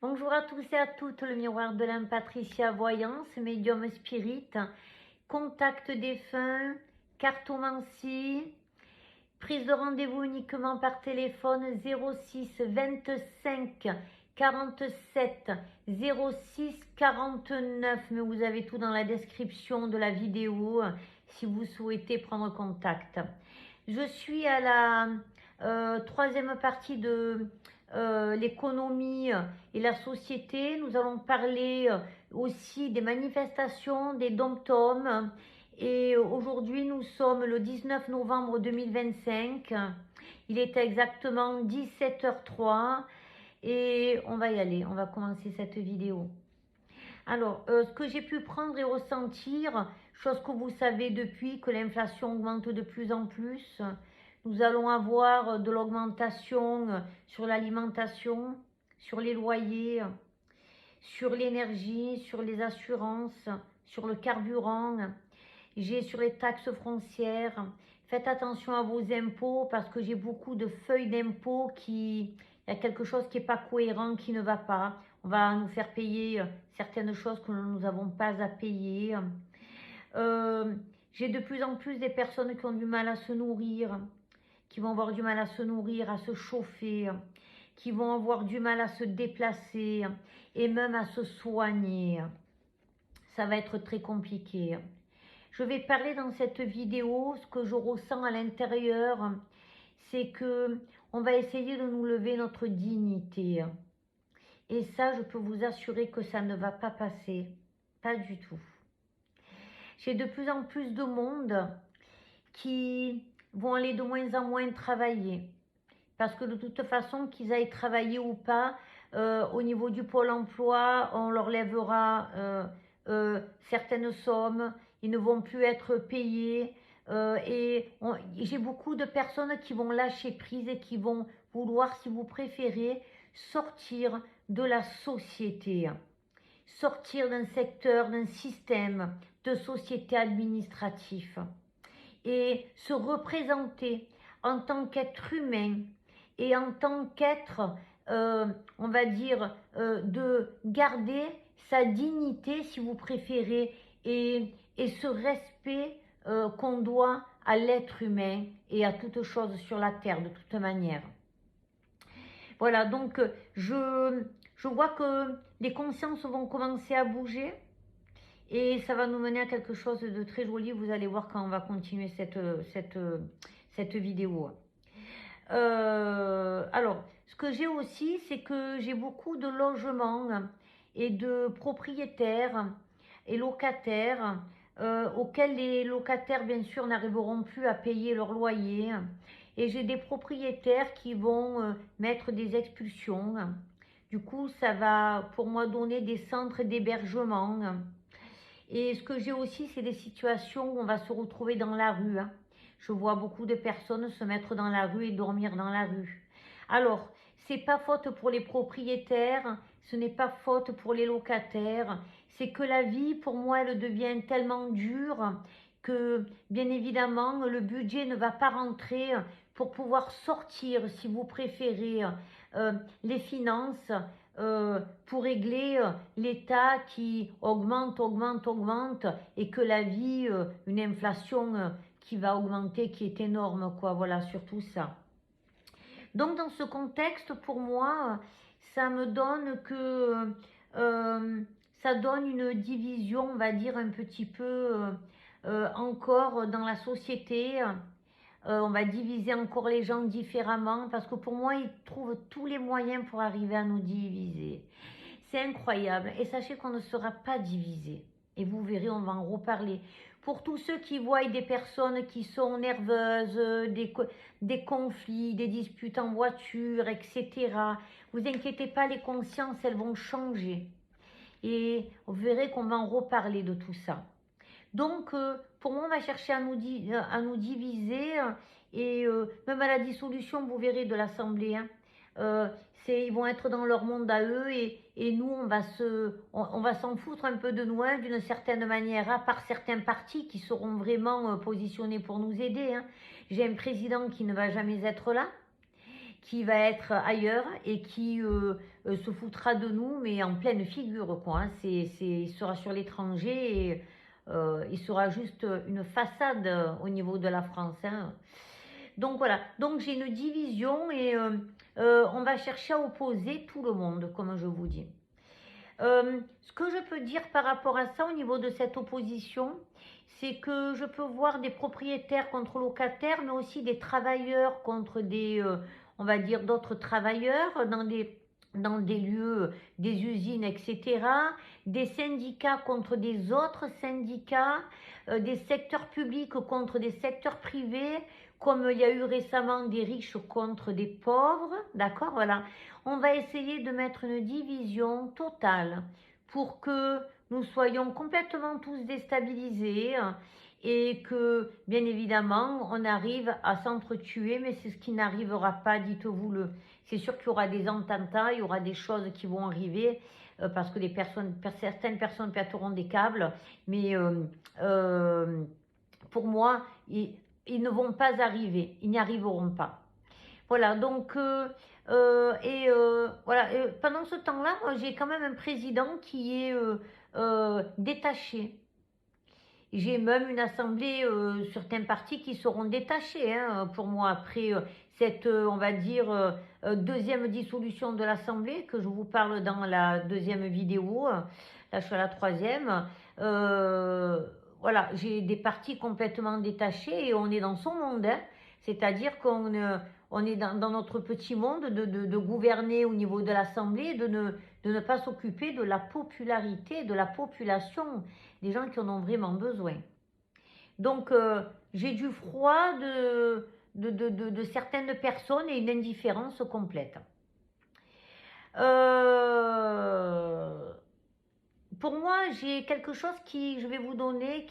Bonjour à tous et à toutes, le miroir de l'Impatricia Voyance, médium spirit, contact défunt, cartomancie, prise de rendez-vous uniquement par téléphone 06 25 47 06 49, mais vous avez tout dans la description de la vidéo si vous souhaitez prendre contact. Je suis à la troisième partie de l'économie et la société. Nous allons parler aussi des manifestations des dom-toms. Et aujourd'hui, nous sommes le 19 novembre 2025. Il est exactement 17h03 et on va y aller. On va commencer cette vidéo. Alors, ce que j'ai pu prendre et ressentir, chose que vous savez depuis, que l'inflation augmente de plus en plus. Nous allons avoir de l'augmentation sur l'alimentation, sur les loyers, sur l'énergie, sur les assurances, sur le carburant. J'ai sur les taxes foncières. Faites attention à vos impôts parce que j'ai beaucoup de feuilles d'impôts qui... Il y a quelque chose qui n'est pas cohérent, qui ne va pas. On va nous faire payer certaines choses que nous n'avons pas à payer. J'ai de plus en plus des personnes qui ont du mal à se nourrir, qui vont avoir du mal à se nourrir, à se chauffer, qui vont avoir du mal à se déplacer et même à se soigner. Ça va être très compliqué. Je vais parler dans cette vidéo, ce que je ressens à l'intérieur, c'est que on va essayer de nous lever notre dignité. Et ça, je peux vous assurer que ça ne va pas passer. Pas du tout. J'ai de plus en plus de monde qui vont aller de moins en moins travailler. Parce que de toute façon, qu'ils aillent travailler ou pas, au niveau du pôle emploi, on leur lèvera certaines sommes, ils ne vont plus être payés. J'ai beaucoup de personnes qui vont lâcher prise et qui vont vouloir, si vous préférez, sortir de la société, sortir d'un secteur, d'un système de société administratif et se représenter en tant qu'être humain et en tant qu'être, on va dire, de garder sa dignité, si vous préférez, et ce respect qu'on doit à l'être humain et à toute chose sur la terre, de toute manière. Voilà, donc je vois que les consciences vont commencer à bouger et ça va nous mener à quelque chose de très joli. Vous allez voir quand on va continuer cette vidéo. Alors, ce que j'ai aussi, c'est que j'ai beaucoup de logements et de propriétaires et locataires auxquels les locataires, bien sûr, n'arriveront plus à payer leur loyer. Et j'ai des propriétaires qui vont mettre des expulsions. Du coup, ça va pour moi donner des centres d'hébergement. Et ce que j'ai aussi, c'est des situations où on va se retrouver dans la rue. Je vois beaucoup de personnes se mettre dans la rue et dormir dans la rue. Alors, c'est pas faute pour les propriétaires, ce n'est pas faute pour les locataires. C'est que la vie, pour moi, elle devient tellement dure que, bien évidemment, le budget ne va pas rentrer pour pouvoir sortir, si vous préférez, les finances pour régler l'État qui augmente et que la vie, une inflation qui va augmenter, qui est énorme, quoi, voilà, surtout ça. Donc dans ce contexte, pour moi, ça me donne que ça donne une division, on va dire, un petit peu encore dans la société. On va diviser encore les gens différemment parce que pour moi, ils trouvent tous les moyens pour arriver à nous diviser. C'est incroyable. Et sachez qu'on ne sera pas divisé. Et vous verrez, on va en reparler. Pour tous ceux qui voient des personnes qui sont nerveuses, des conflits, des disputes en voiture, etc., vous inquiétez pas, les consciences, elles vont changer. Et vous verrez qu'on va en reparler de tout ça. Donc, pour moi, on va chercher à nous diviser. Et même à la dissolution, vous verrez, de l'Assemblée, ils vont être dans leur monde à eux et nous, on va s'en foutre un peu de nous, d'une certaine manière, à part certains partis qui seront vraiment positionnés pour nous aider. J'ai un président qui ne va jamais être là, qui va être ailleurs et qui se foutra de nous, mais en pleine figure, quoi. Hein. Il sera sur l'étranger et il sera juste une façade au niveau de la France. Hein. Donc voilà, donc j'ai une division et on va chercher à opposer tout le monde, comme je vous dis. Ce que je peux dire par rapport à ça au niveau de cette opposition, c'est que je peux voir des propriétaires contre locataires, mais aussi des travailleurs contre des, on va dire, d'autres travailleurs dans des lieux, des usines, etc. Des syndicats contre des autres syndicats, des secteurs publics contre des secteurs privés, comme il y a eu récemment des riches contre des pauvres, d'accord, voilà. On va essayer de mettre une division totale pour que nous soyons complètement tous déstabilisés et que, bien évidemment, on arrive à s'entretuer, mais c'est ce qui n'arrivera pas, dites-vous-le. C'est sûr qu'il y aura des attentats, il y aura des choses qui vont arriver, parce que certaines personnes pèteront des câbles, mais pour moi, ils ne vont pas arriver, ils n'y arriveront pas. Voilà, donc, voilà, pendant ce temps-là, moi, j'ai quand même un président qui est détaché. J'ai même une assemblée, certains partis qui seront détachés, hein, pour moi, après cette, on va dire, deuxième dissolution de l'assemblée, que je vous parle dans la deuxième vidéo, là je suis à la troisième. Voilà, j'ai des partis complètement détachés et on est dans son monde, hein. C'est-à-dire qu'on on est dans notre petit monde de gouverner au niveau de l'Assemblée, de ne pas s'occuper de la popularité, de la population, des gens qui en ont vraiment besoin. Donc, j'ai du froid de certaines personnes et une indifférence complète. Pour moi, j'ai quelque chose qui, je vais vous donner,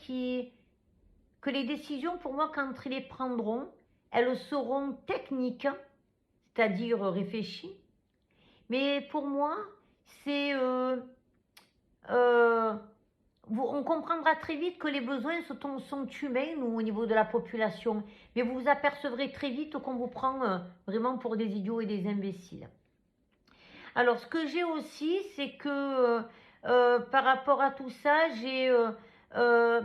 que les décisions, pour moi, quand ils les prendront, elles seront techniques, c'est-à-dire réfléchies. Mais pour moi, c'est on comprendra très vite que les besoins sont humains, nous, au niveau de la population. Mais vous vous apercevrez très vite qu'on vous prend vraiment pour des idiots et des imbéciles. Alors, ce que j'ai aussi, c'est que par rapport à tout ça, j'ai euh,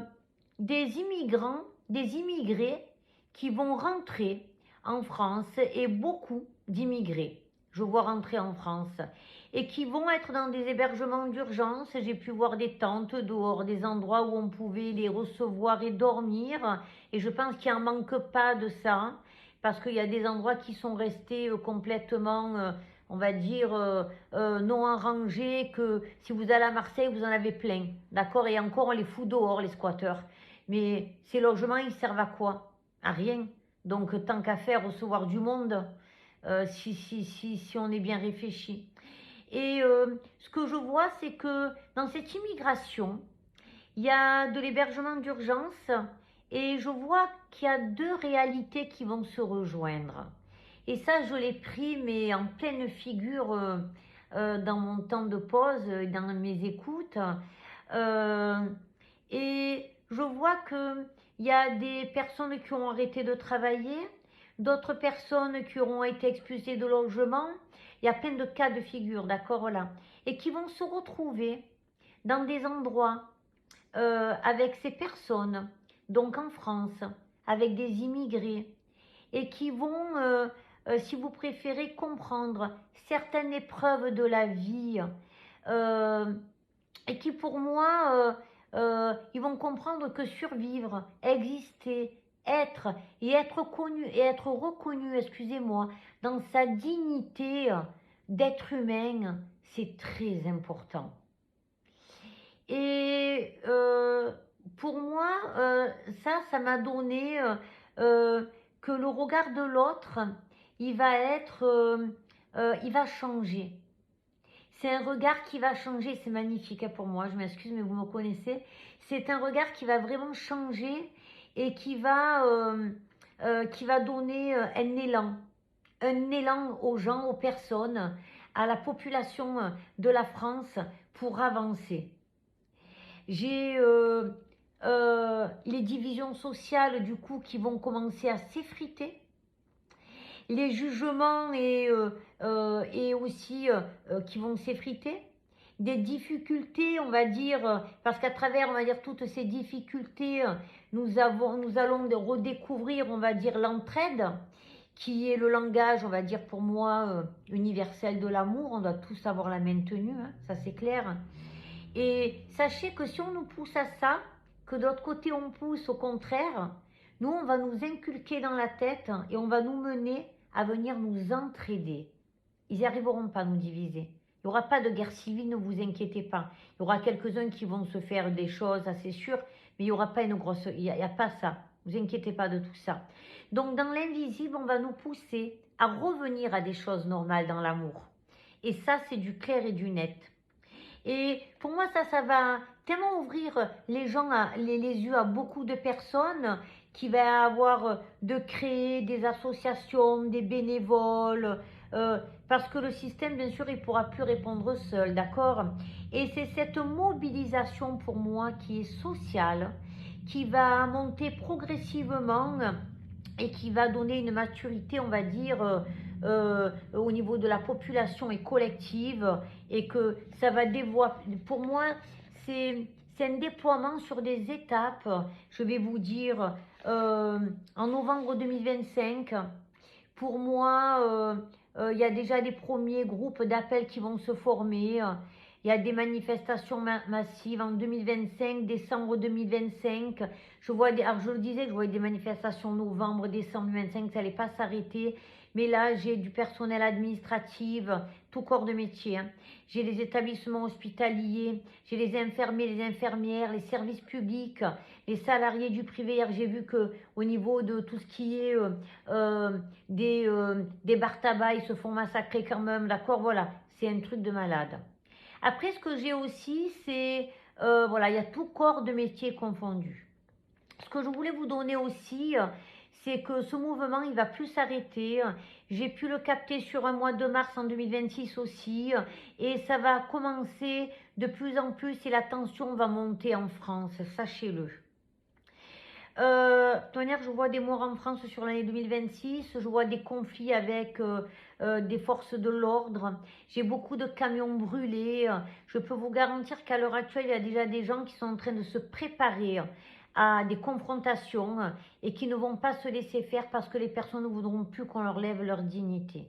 des immigrants, des immigrés qui vont rentrer en France et beaucoup d'immigrés, je vois rentrer en France, et qui vont être dans des hébergements d'urgence. J'ai pu voir des tentes dehors, des endroits où on pouvait les recevoir et dormir, et je pense qu'il n'en manque pas de ça, parce qu'il y a des endroits qui sont restés complètement, on va dire, non arrangés, que si vous allez à Marseille, vous en avez plein, d'accord? Et encore, on les fout dehors, les squatteurs. Mais ces logements, ils servent à quoi? À rien. Donc, tant qu'à faire recevoir du monde, si on est bien réfléchi. Et ce que je vois, c'est que dans cette immigration, il y a de l'hébergement d'urgence et je vois qu'il y a deux réalités qui vont se rejoindre. Et ça, je l'ai pris, mais en pleine figure dans mon temps de pause, dans mes écoutes. Euh, et je vois qu'il y a des personnes qui ont arrêté de travailler, d'autres personnes qui auront été expulsées de logement. Il y a plein de cas de figure, d'accord, là. Et qui vont se retrouver dans des endroits avec ces personnes, donc en France, avec des immigrés, et qui vont, si vous préférez, comprendre certaines épreuves de la vie, euh, et qui pour moi, ils vont comprendre que survivre, exister, être, et être connu, et être reconnu, excusez-moi, dans sa dignité d'être humain, c'est très important. Et pour moi, ça m'a donné que le regard de l'autre, il va être, il va changer. C'est un regard qui va changer, c'est magnifique hein, pour moi, je m'excuse, mais vous me connaissez. C'est un regard qui va vraiment changer et qui va donner un élan aux gens, aux personnes, à la population de la France pour avancer. J'ai les divisions sociales du coup qui vont commencer à s'effriter. les jugements et aussi qui vont s'effriter. Des difficultés, on va dire, parce qu'à travers, on va dire, toutes ces difficultés, nous allons redécouvrir, on va dire, l'entraide, qui est le langage, on va dire, pour moi, universel de l'amour. On doit tous avoir la main tenue, hein, ça c'est clair. Et sachez que si on nous pousse à ça, que d'autre côté on pousse au contraire, nous on va nous inculquer dans la tête et on va nous mener à venir nous entraider. Ils n'y arriveront pas à nous diviser. Il n'y aura pas de guerre civile, ne vous inquiétez pas. Il y aura quelques-uns qui vont se faire des choses, ça c'est sûr, mais il n'y aura pas une grosse... Il n'y a pas ça. Ne vous inquiétez pas de tout ça. Donc dans l'invisible, on va nous pousser à revenir à des choses normales dans l'amour. Et ça, c'est du clair et du net. Et pour moi, ça va tellement ouvrir les gens, les yeux à beaucoup de personnes qui va avoir de créer des associations, des bénévoles, parce que le système, bien sûr, il ne pourra plus répondre seul, d'accord? Et c'est cette mobilisation pour moi qui est sociale, qui va monter progressivement et qui va donner une maturité, on va dire, au niveau de la population et collective, et que ça va développer. Pour moi, c'est un déploiement sur des étapes. Je vais vous dire, en novembre 2025, pour moi, il y a déjà des premiers groupes d'appels qui vont se former. Il y a des manifestations massives en 2025, décembre 2025. Alors je le disais, je voyais des manifestations novembre, décembre 2025, ça n'allait pas s'arrêter. Mais là, j'ai du personnel administratif, tout corps de métier, hein. J'ai les établissements hospitaliers, j'ai les infirmiers, les infirmières, les services publics, les salariés du privé. Hier, j'ai vu qu'au niveau de tout ce qui est des bars tabac, ils se font massacrer quand même, d'accord? Voilà, c'est un truc de malade. Après, ce que j'ai aussi, c'est, voilà, il y a tout corps de métier confondu. Ce que je voulais vous donner aussi, c'est que ce mouvement, il va plus s'arrêter. J'ai pu le capter sur un mois de mars en 2026 aussi. Et ça va commencer de plus en plus et la tension va monter en France, sachez-le. Je vois des morts en France sur l'année 2026, je vois des conflits avec des forces de l'ordre, j'ai beaucoup de camions brûlés. Je peux vous garantir qu'à l'heure actuelle, il y a déjà des gens qui sont en train de se préparer à des confrontations et qui ne vont pas se laisser faire parce que les personnes ne voudront plus qu'on leur lève leur dignité.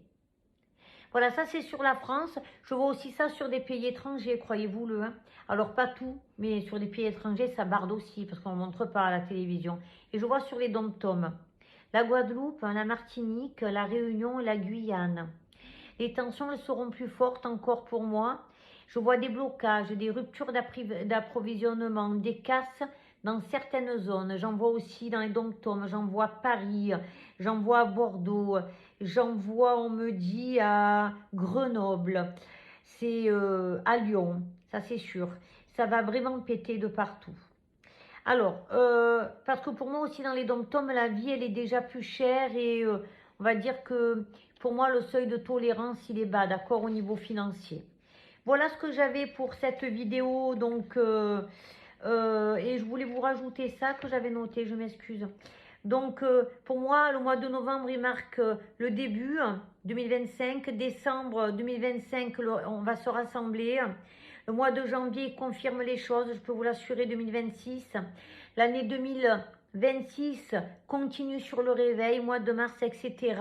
Voilà, ça c'est sur la France. Je vois aussi ça sur des pays étrangers, croyez-vous-le, hein. Alors pas tout, mais sur des pays étrangers, ça barde aussi, parce qu'on ne montre pas à la télévision. Et je vois sur les dom-toms, la Guadeloupe, la Martinique, la Réunion et la Guyane. Les tensions, elles seront plus fortes encore pour moi. Je vois des blocages, des ruptures d'approvisionnement, des casses dans certaines zones. J'en vois aussi dans les dom-toms, j'en vois à Paris, j'en vois à Bordeaux, j'en vois, on me dit, à Grenoble, c'est à Lyon, ça c'est sûr. Ça va vraiment péter de partout. Alors, parce que pour moi aussi dans les dom-toms, la vie elle est déjà plus chère et on va dire que pour moi le seuil de tolérance il est bas, d'accord, au niveau financier. Voilà ce que j'avais pour cette vidéo, donc et je voulais vous rajouter ça que j'avais noté, je m'excuse. Donc pour moi, le mois de novembre, il marque le début 2025. Décembre 2025, on va se rassembler. Le mois de janvier confirme les choses, je peux vous l'assurer, 2026. L'année 2026 continue sur le réveil, mois de mars, etc.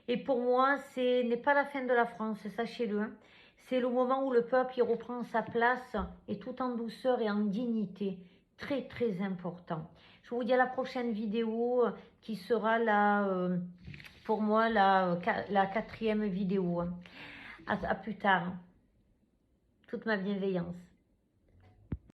Et pour moi, ce n'est pas la fin de la France, sachez-le, hein. C'est le moment où le peuple il reprend sa place et tout en douceur et en dignité. Très, très important. Je vous dis à la prochaine vidéo qui sera pour moi la 4e vidéo. À plus tard. Toute ma bienveillance.